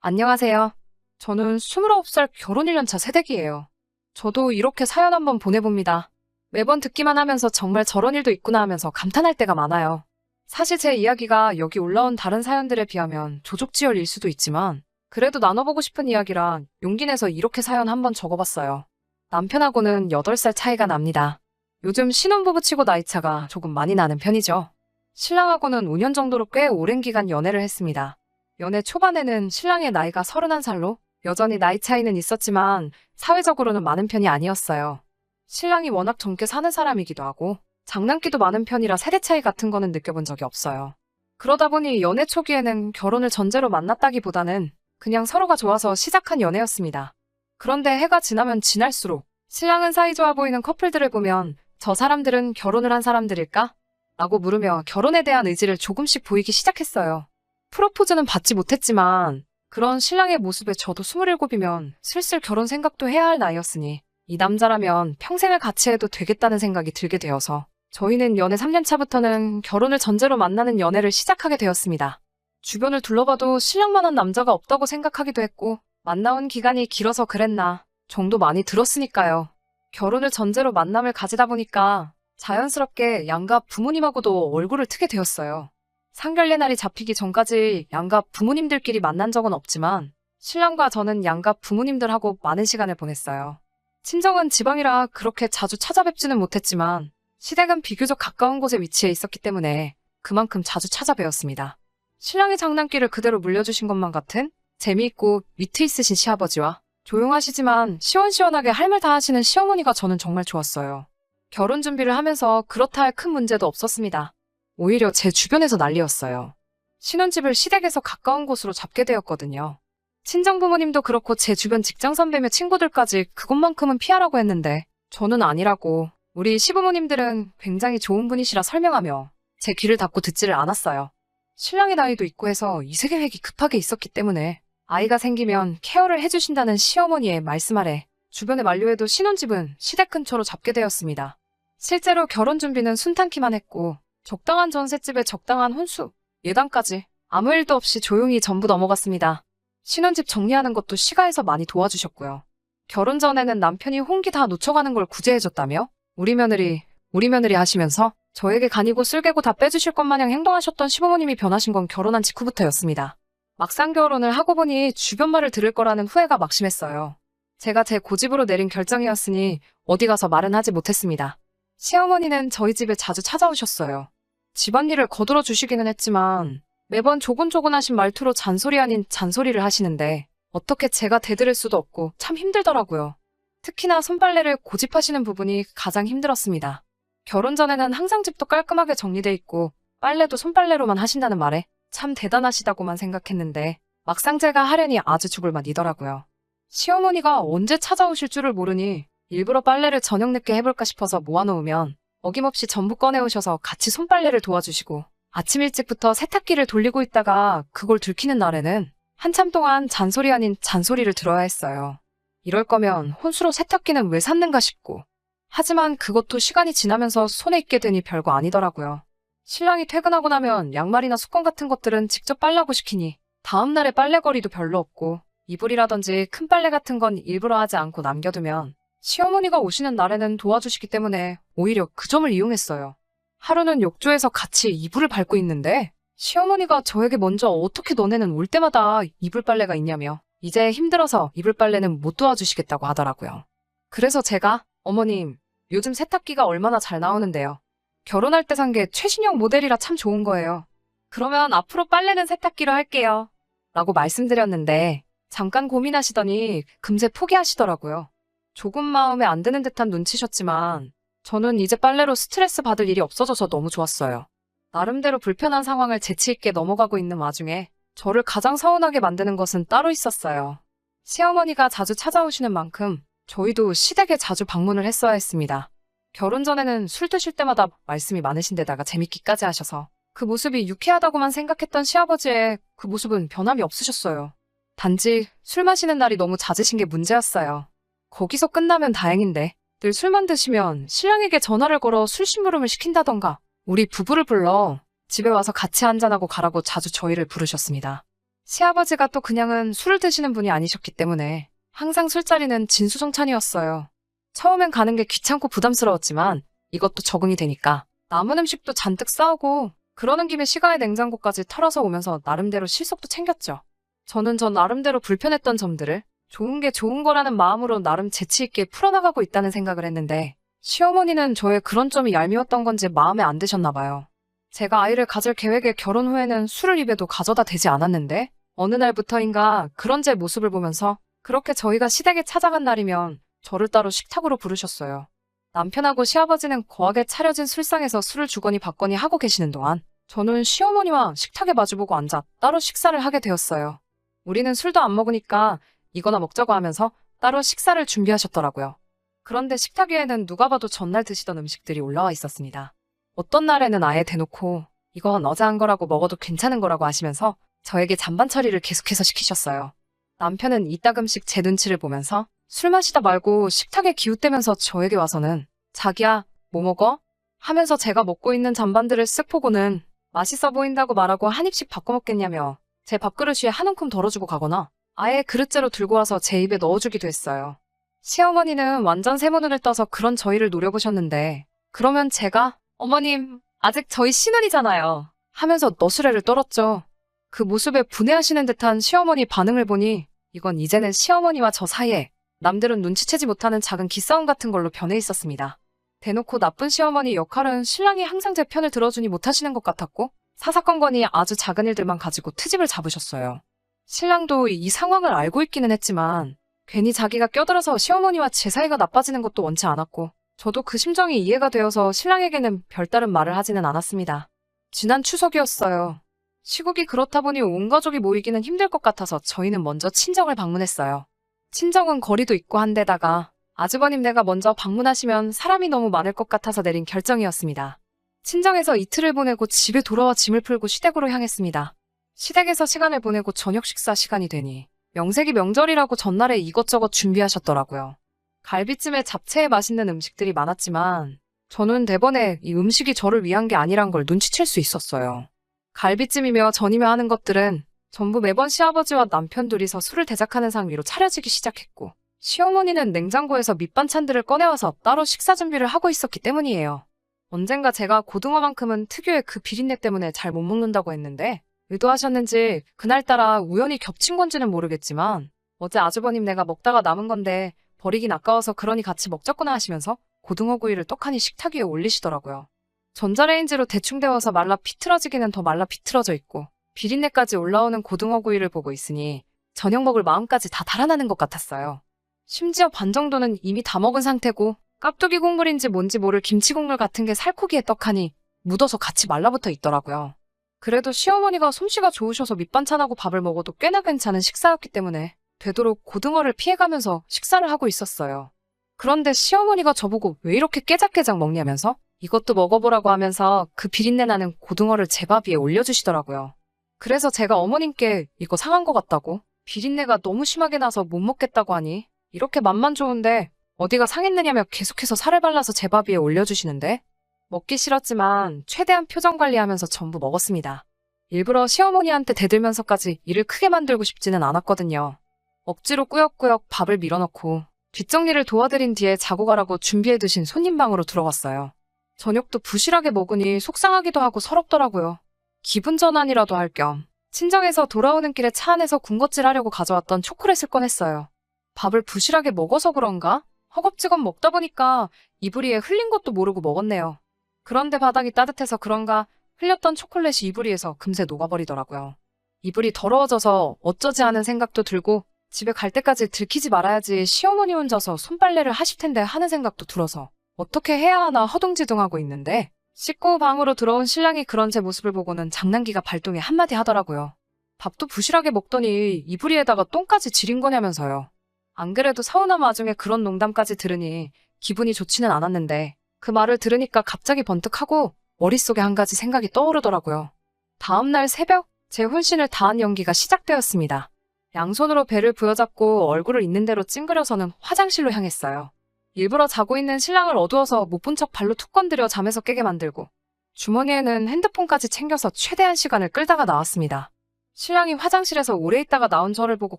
안녕하세요. 저는 29살 결혼 1년 차 새댁이에요. 저도 이렇게 사연 한번 보내봅니다. 매번 듣기만 하면서 정말 저런 일도 있구나 하면서 감탄할 때가 많아요. 사실 제 이야기가 여기 올라온 다른 사연들에 비하면 조족지혈일 수도 있지만 그래도 나눠보고 싶은 이야기라 용기 내서 이렇게 사연 한번 적어봤어요. 남편하고는 8살 차이가 납니다. 요즘 신혼부부 치고 나이차가 조금 많이 나는 편이죠. 신랑하고는 5년 정도로 꽤 오랜 기간 연애를 했습니다. 연애 초반에는 신랑의 나이가 31살로 여전히 나이 차이는 있었지만 사회적으로는 많은 편이 아니었어요. 신랑이 워낙 젊게 사는 사람이기도 하고 장난기도 많은 편이라 세대 차이 같은 거는 느껴본 적이 없어요. 그러다 보니 연애 초기에는 결혼을 전제로 만났다기보다는 그냥 서로가 좋아서 시작한 연애였습니다. 그런데 해가 지나면 지날수록 신랑은 사이좋아 보이는 커플들을 보면 저 사람들은 결혼을 한 사람들일까? 라고 물으며 결혼에 대한 의지를 조금씩 보이기 시작했어요. 프로포즈는 받지 못했지만 그런 신랑의 모습에 저도 27이면 슬슬 결혼 생각도 해야 할 나이였으니 이 남자라면 평생을 같이 해도 되겠다는 생각이 들게 되어서 저희는 연애 3년 차부터는 결혼을 전제로 만나는 연애를 시작하게 되었습니다. 주변을 둘러봐도 신랑만한 남자가 없다고 생각하기도 했고 만나온 기간이 길어서 그랬나 정도 많이 들었으니까요. 결혼을 전제로 만남을 가지다 보니까 자연스럽게 양가 부모님하고도 얼굴을 트게 되었어요. 상견례 날이 잡히기 전까지 양가 부모님들끼리 만난 적은 없지만 신랑과 저는 양가 부모님들하고 많은 시간을 보냈어요. 친정은 지방이라 그렇게 자주 찾아뵙지는 못했지만 시댁은 비교적 가까운 곳에 위치해 있었기 때문에 그만큼 자주 찾아뵈었습니다. 신랑의 장난기를 그대로 물려주신 것만 같은 재미있고 위트 있으신 시아버지와 조용하시지만 시원시원하게 할 말 다 하시는 시어머니가 저는 정말 좋았어요. 결혼 준비를 하면서 그렇다 할 큰 문제도 없었습니다. 오히려 제 주변에서 난리였어요. 신혼집을 시댁에서 가까운 곳으로 잡게 되었거든요. 친정부모님도 그렇고 제 주변 직장 선배며 친구들까지 그것만큼은 피하라고 했는데 저는 아니라고 우리 시부모님들은 굉장히 좋은 분이시라 설명하며 제 귀를 닫고 듣지를 않았어요. 신랑의 나이도 있고 해서 이세계획이 급하게 있었기 때문에 아이가 생기면 케어를 해주신다는 시어머니의 말씀 아래 주변에 만류해도 신혼집은 시댁 근처로 잡게 되었습니다. 실제로 결혼 준비는 순탄키만 했고 적당한 전셋집에 적당한 혼수, 예단까지 아무 일도 없이 조용히 전부 넘어갔습니다. 신혼집 정리하는 것도 시가에서 많이 도와주셨고요. 결혼 전에는 남편이 홍기 다 놓쳐가는 걸 구제해줬다며 우리 며느리 하시면서 저에게 간이고 쓸개고 다 빼주실 것 마냥 행동하셨던 시부모님이 변하신 건 결혼한 직후부터였습니다. 막상 결혼을 하고 보니 주변 말을 들을 거라는 후회가 막심했어요. 제가 제 고집으로 내린 결정이었으니 어디 가서 말은 하지 못했습니다. 시어머니는 저희 집에 자주 찾아오셨어요. 집안일을 거들어 주시기는 했지만 매번 조곤조곤하신 말투로 잔소리 아닌 잔소리를 하시는데 어떻게 제가 대들을 수도 없고 참 힘들더라고요. 특히나 손빨래를 고집하시는 부분이 가장 힘들었습니다. 결혼 전에는 항상 집도 깔끔하게 정리돼 있고 빨래도 손빨래로만 하신다는 말에 참 대단하시다고만 생각했는데 막상 제가 하려니 아주 죽을 맛이더라고요. 시어머니가 언제 찾아오실 줄을 모르니 일부러 빨래를 저녁 늦게 해볼까 싶어서 모아놓으면 어김없이 전부 꺼내오셔서 같이 손빨래를 도와주시고 아침 일찍부터 세탁기를 돌리고 있다가 그걸 들키는 날에는 한참 동안 잔소리 아닌 잔소리를 들어야 했어요. 이럴 거면 혼수로 세탁기는 왜 샀는가 싶고 하지만 그것도 시간이 지나면서 손에 익게 되니 별거 아니더라고요. 신랑이 퇴근하고 나면 양말이나 수건 같은 것들은 직접 빨라고 시키니 다음날에 빨래거리도 별로 없고 이불이라든지 큰 빨래 같은 건 일부러 하지 않고 남겨두면 시어머니가 오시는 날에는 도와주시기 때문에 오히려 그 점을 이용했어요. 하루는 욕조에서 같이 이불을 밟고 있는데 시어머니가 저에게 먼저 어떻게 너네는 올 때마다 이불 빨래가 있냐며 이제 힘들어서 이불 빨래는 못 도와주시겠다고 하더라고요. 그래서 제가 어머님 요즘 세탁기가 얼마나 잘 나오는데요. 결혼할 때 산 게 최신형 모델이라 참 좋은 거예요. 그러면 앞으로 빨래는 세탁기로 할게요. 라고 말씀드렸는데 잠깐 고민하시더니 금세 포기하시더라고요. 조금 마음에 안 드는 듯한 눈치셨지만 저는 이제 빨래로 스트레스 받을 일이 없어져서 너무 좋았어요. 나름대로 불편한 상황을 재치 있게 넘어가고 있는 와중에 저를 가장 서운하게 만드는 것은 따로 있었어요. 시어머니가 자주 찾아오시는 만큼 저희도 시댁에 자주 방문을 했어야 했습니다. 결혼 전에는 술 드실 때마다 말씀이 많으신 데다가 재밌기까지 하셔서 그 모습이 유쾌하다고만 생각했던 시아버지의 그 모습은 변함이 없으셨어요. 단지 술 마시는 날이 너무 잦으신 게 문제였어요. 거기서 끝나면 다행인데 늘 술만 드시면 신랑에게 전화를 걸어 술 심부름을 시킨다던가 우리 부부를 불러 집에 와서 같이 한잔하고 가라고 자주 저희를 부르셨습니다. 시아버지가 또 그냥은 술을 드시는 분이 아니셨기 때문에 항상 술자리는 진수성찬이었어요. 처음엔 가는 게 귀찮고 부담스러웠지만 이것도 적응이 되니까 남은 음식도 잔뜩 싸오고 그러는 김에 시가의 냉장고까지 털어서 오면서 나름대로 실속도 챙겼죠. 저는 저 나름대로 불편했던 점들을 좋은 게 좋은 거라는 마음으로 나름 재치 있게 풀어나가고 있다는 생각을 했는데 시어머니는 저의 그런 점이 얄미웠던 건지 마음에 안 드셨나 봐요. 제가 아이를 가질 계획에 결혼 후에는 술을 입에도 가져다 대지 않았는데 어느 날부터인가 그런 제 모습을 보면서 그렇게 저희가 시댁에 찾아간 날이면 저를 따로 식탁으로 부르셨어요. 남편하고 시아버지는 거하게 차려진 술상에서 술을 주거니 받거니 하고 계시는 동안 저는 시어머니와 식탁에 마주보고 앉아 따로 식사를 하게 되었어요. 우리는 술도 안 먹으니까 이거나 먹자고 하면서 따로 식사를 준비하셨더라고요. 그런데 식탁 위에는 누가 봐도 전날 드시던 음식들이 올라와 있었습니다. 어떤 날에는 아예 대놓고 이건 어제 한 거라고 먹어도 괜찮은 거라고 하시면서 저에게 잔반 처리를 계속해서 시키셨어요. 남편은 이따금씩 제 눈치를 보면서 술 마시다 말고 식탁에 기웃대면서 저에게 와서는 자기야, 뭐 먹어? 하면서 제가 먹고 있는 잔반들을 쓱 보고는 맛있어 보인다고 말하고 한 입씩 바꿔 먹겠냐며 제 밥그릇 위에 한 움큼 덜어주고 가거나 아예 그릇째로 들고 와서 제 입에 넣어주기도 했어요. 시어머니는 완전 새모눈을 떠서 그런 저희를 노려보셨는데 그러면 제가 어머님, 아직 저희 신혼이잖아요 하면서 너스레를 떨었죠. 그 모습에 분해하시는 듯한 시어머니 반응을 보니 이건 이제는 시어머니와 저 사이에 남들은 눈치채지 못하는 작은 기싸움 같은 걸로 변해 있었습니다. 대놓고 나쁜 시어머니 역할은 신랑이 항상 제 편을 들어주니 못하시는 것 같았고 사사건건이 아주 작은 일들만 가지고 트집을 잡으셨어요. 신랑도 이 상황을 알고 있기는 했지만 괜히 자기가 껴들어서 시어머니와 제 사이가 나빠지는 것도 원치 않았고 저도 그 심정이 이해가 되어서 신랑에게는 별다른 말을 하지는 않았습니다. 지난 추석이었어요. 시국이 그렇다 보니 온 가족이 모이기는 힘들 것 같아서 저희는 먼저 친정을 방문했어요. 친정은 거리도 있고 한데다가 아주버님 댁가 먼저 방문하시면 사람이 너무 많을 것 같아서 내린 결정이었습니다. 친정에서 이틀을 보내고 집에 돌아와 짐을 풀고 시댁으로 향했습니다. 시댁에서 시간을 보내고 저녁 식사 시간이 되니 명색이 명절이라고 전날에 이것저것 준비하셨더라고요. 갈비찜에 잡채에 맛있는 음식들이 많았지만 저는 대번에 이 음식이 저를 위한 게 아니란 걸 눈치챌 수 있었어요. 갈비찜이며 전이며 하는 것들은 전부 매번 시아버지와 남편 둘이서 술을 대작하는 상위로 차려지기 시작했고 시어머니는 냉장고에서 밑반찬들을 꺼내와서 따로 식사 준비를 하고 있었기 때문이에요. 언젠가 제가 고등어만큼은 특유의 그 비린내 때문에 잘 못 먹는다고 했는데 의도하셨는지 그날따라 우연히 겹친 건지는 모르겠지만 어제 아주버님 내가 먹다가 남은 건데 버리긴 아까워서 그러니 같이 먹자꾸나 하시면서 고등어 구이를 떡하니 식탁 위에 올리시더라고요. 전자레인지로 대충 데워서 말라 비틀어지기는 더 말라 비틀어져 있고 비린내까지 올라오는 고등어 구이를 보고 있으니 저녁 먹을 마음까지 다 달아나는 것 같았어요. 심지어 반 정도는 이미 다 먹은 상태고 깍두기 국물인지 뭔지 모를 김치 국물 같은 게 살코기에 떡하니 묻어서 같이 말라붙어 있더라고요. 그래도 시어머니가 솜씨가 좋으셔서 밑반찬하고 밥을 먹어도 꽤나 괜찮은 식사였기 때문에 되도록 고등어를 피해가면서 식사를 하고 있었어요. 그런데 시어머니가 저보고 왜 이렇게 깨작깨작 먹냐면서 이것도 먹어보라고 하면서 그 비린내 나는 고등어를 제 밥 위에 올려주시더라고요. 그래서 제가 어머님께 이거 상한 것 같다고 비린내가 너무 심하게 나서 못 먹겠다고 하니 이렇게 맛만 좋은데 어디가 상했느냐며 계속해서 살을 발라서 제 밥 위에 올려주시는데 먹기 싫었지만 최대한 표정 관리하면서 전부 먹었습니다. 일부러 시어머니한테 대들면서까지 일을 크게 만들고 싶지는 않았거든요. 억지로 꾸역꾸역 밥을 밀어넣고 뒷정리를 도와드린 뒤에 자고 가라고 준비해두신 손님 방으로 들어갔어요. 저녁도 부실하게 먹으니 속상하기도 하고 서럽더라고요. 기분 전환이라도 할 겸 친정에서 돌아오는 길에 차 안에서 군것질 하려고 가져왔던 초콜릿을 꺼냈어요. 밥을 부실하게 먹어서 그런가? 허겁지겁 먹다 보니까 이불이에 흘린 것도 모르고 먹었네요. 그런데 바닥이 따뜻해서 그런가 흘렸던 초콜릿이 이불이에서 금세 녹아버리더라고요. 이불이 더러워져서 어쩌지 하는 생각도 들고 집에 갈 때까지 들키지 말아야지 시어머니 혼자서 손빨래를 하실 텐데 하는 생각도 들어서 어떻게 해야 하나 허둥지둥하고 있는데 씻고 방으로 들어온 신랑이 그런 제 모습을 보고는 장난기가 발동해 한마디 하더라고요. 밥도 부실하게 먹더니 이불이에다가 똥까지 지린 거냐면서요. 안 그래도 서운한 와중에 그런 농담까지 들으니 기분이 좋지는 않았는데 그 말을 들으니까 갑자기 번뜩하고 머릿속에 한 가지 생각이 떠오르더라고요. 다음날 새벽 제 혼신을 다한 연기가 시작되었습니다. 양손으로 배를 부여잡고 얼굴을 있는 대로 찡그려서는 화장실로 향했어요. 일부러 자고 있는 신랑을 어두워서 못 본 척 발로 툭 건드려 잠에서 깨게 만들고 주머니에는 핸드폰까지 챙겨서 최대한 시간을 끌다가 나왔습니다. 신랑이 화장실에서 오래 있다가 나온 저를 보고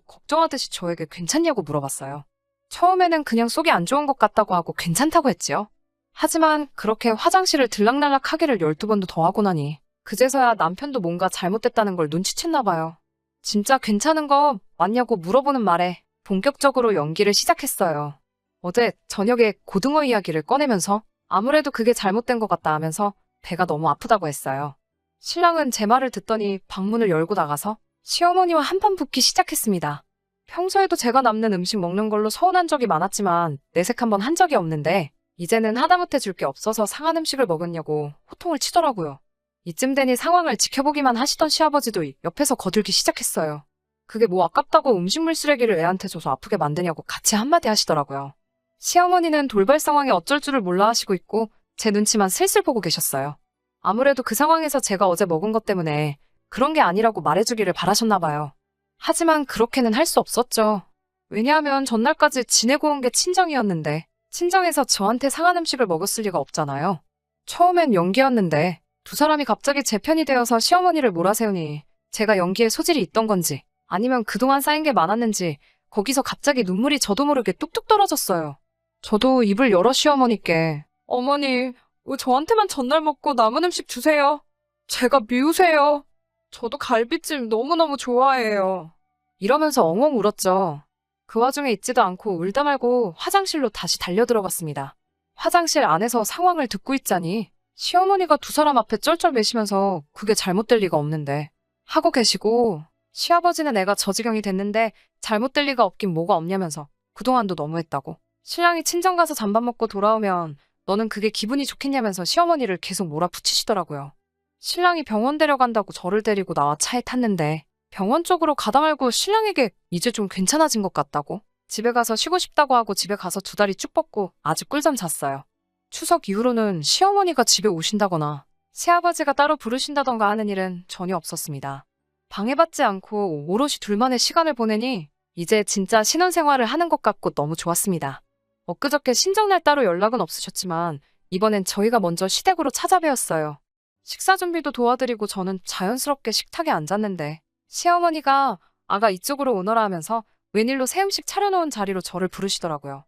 걱정하듯이 저에게 괜찮냐고 물어봤어요. 처음에는 그냥 속이 안 좋은 것 같다고 하고 괜찮다고 했지요. 하지만 그렇게 화장실을 들락날락 하기를 12번도 더 하고 나니 그제서야 남편도 뭔가 잘못됐다는 걸 눈치챘나 봐요. 진짜 괜찮은 거 맞냐고 물어보는 말에 본격적으로 연기를 시작했어요. 어제 저녁에 고등어 이야기를 꺼내면서 아무래도 그게 잘못된 것 같다 하면서 배가 너무 아프다고 했어요. 신랑은 제 말을 듣더니 방문을 열고 나가서 시어머니와 한판 붙기 시작했습니다. 평소에도 제가 남는 음식 먹는 걸로 서운한 적이 많았지만 내색 한번 한 적이 없는데 이제는 하다못해 줄 게 없어서 상한 음식을 먹었냐고 호통을 치더라고요. 이쯤 되니 상황을 지켜보기만 하시던 시아버지도 옆에서 거들기 시작했어요. 그게 뭐 아깝다고 음식물 쓰레기를 애한테 줘서 아프게 만드냐고 같이 한마디 하시더라고요. 시어머니는 돌발 상황에 어쩔 줄을 몰라 하시고 있고 제 눈치만 슬슬 보고 계셨어요. 아무래도 그 상황에서 제가 어제 먹은 것 때문에 그런 게 아니라고 말해주기를 바라셨나 봐요. 하지만 그렇게는 할 수 없었죠. 왜냐하면 전날까지 지내고 온 게 친정이었는데 친정에서 저한테 상한 음식을 먹었을 리가 없잖아요. 처음엔 연기였는데 두 사람이 갑자기 제 편이 되어서 시어머니를 몰아세우니 제가 연기에 소질이 있던 건지 아니면 그동안 쌓인 게 많았는지 거기서 갑자기 눈물이 저도 모르게 뚝뚝 떨어졌어요. 저도 입을 열어 시어머니께 어머니, 왜 저한테만 전날 먹고 남은 음식 주세요? 제가 미우세요. 저도 갈비찜 너무너무 좋아해요. 이러면서 엉엉 울었죠. 그 와중에 있지도 않고 울다 말고 화장실로 다시 달려들어갔습니다. 화장실 안에서 상황을 듣고 있자니 시어머니가 두 사람 앞에 쩔쩔매시면서 그게 잘못될 리가 없는데 하고 계시고 시아버지는 애가 저 지경이 됐는데 잘못될 리가 없긴 뭐가 없냐면서 그동안도 너무했다고 신랑이 친정 가서 잠밥 먹고 돌아오면 너는 그게 기분이 좋겠냐면서 시어머니를 계속 몰아붙이시더라고요. 신랑이 병원 데려간다고 저를 데리고 나와 차에 탔는데 병원 쪽으로 가다 말고 신랑에게 이제 좀 괜찮아진 것 같다고 집에 가서 쉬고 싶다고 하고 집에 가서 두 다리 쭉 뻗고 아주 꿀잠 잤어요. 추석 이후로는 시어머니가 집에 오신다거나 새아버지가 따로 부르신다던가 하는 일은 전혀 없었습니다. 방해받지 않고 오롯이 둘만의 시간을 보내니 이제 진짜 신혼생활을 하는 것 같고 너무 좋았습니다. 엊그저께 신정날 따로 연락은 없으셨지만 이번엔 저희가 먼저 시댁으로 찾아뵈었어요. 식사 준비도 도와드리고 저는 자연스럽게 식탁에 앉았는데 시어머니가 아가 이쪽으로 오너라 하면서 웬일로 새 음식 차려놓은 자리로 저를 부르시더라고요.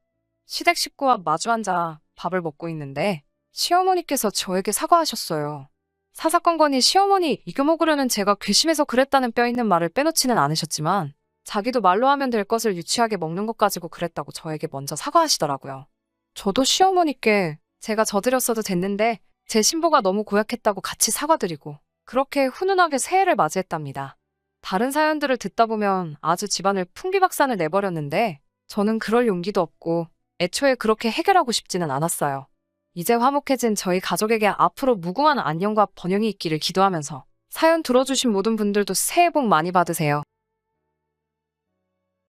시댁 식구와 마주 앉아 밥을 먹고 있는데 시어머니께서 저에게 사과하셨어요. 사사건건이 시어머니 이겨 먹으려는 제가 괘씸해서 그랬다는 뼈 있는 말을 빼놓지는 않으셨지만 자기도 말로 하면 될 것을 유치하게 먹는 것 가지고 그랬다고 저에게 먼저 사과하시더라고요. 저도 시어머니께 제가 저드렸어도 됐는데 제 신보가 너무 고약했다고 같이 사과드리고 그렇게 훈훈하게 새해를 맞이했답니다. 다른 사연들을 듣다 보면 아주 집안을 풍비박산을 내버렸는데 저는 그럴 용기도 없고 애초에 그렇게 해결하고 싶지는 않았어요. 이제 화목해진 저희 가족에게 앞으로 무궁한 안녕과 번영이 있기를 기도하면서 사연 들어주신 모든 분들도 새해 복 많이 받으세요.